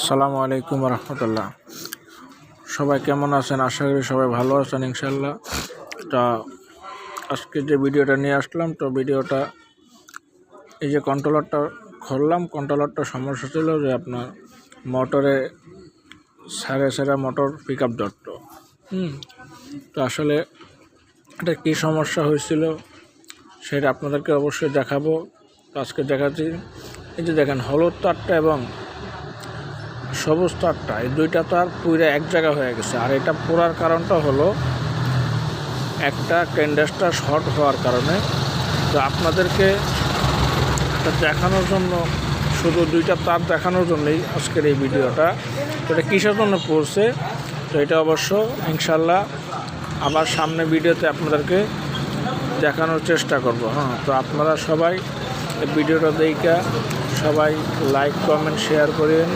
আসসালামু আলাইকুম রহমতুল্লাহ। সবাই কেমন আছেন? আশা করি সবাই ভালো আছেন ইনশাল্লাহ। তা আজকে যে ভিডিওটা নিয়ে আসলাম, তো ভিডিওটা এই যে কন্ট্রোলারটা খুললাম, কন্ট্রোলারটা সমস্যা ছিল যে আপনার মোটরে সারে মোটর পিক আপ ধরত। তো আসলে এটা কী সমস্যা হয়েছিল সেটা আপনাদেরকে অবশ্যই দেখাবো। তো আজকে দেখাচ্ছি, এই যে দেখেন হলুদ তারটা এবং সবুজ তারটা, এই দুইটা তার পুরো এক জায়গা হয়ে গেছে। আর এটা পোড়ার কারণটা হলো একটা ক্যান্ডেসটা শর্ট হওয়ার কারণে। তো আপনাদেরকে এটা দেখানোর জন্য, শুধু দুইটা তার দেখানোর জন্যই আজকের এই ভিডিওটা। তো এটা কিসের জন্য পড়ছে, তো এটা অবশ্য ইনশাল্লাহ আবার সামনে ভিডিওতে আপনাদেরকে দেখানোর চেষ্টা করব। তো আপনারা সবাই ভিডিওটা দেখা সবাই লাইক কমেন্ট শেয়ার করেন।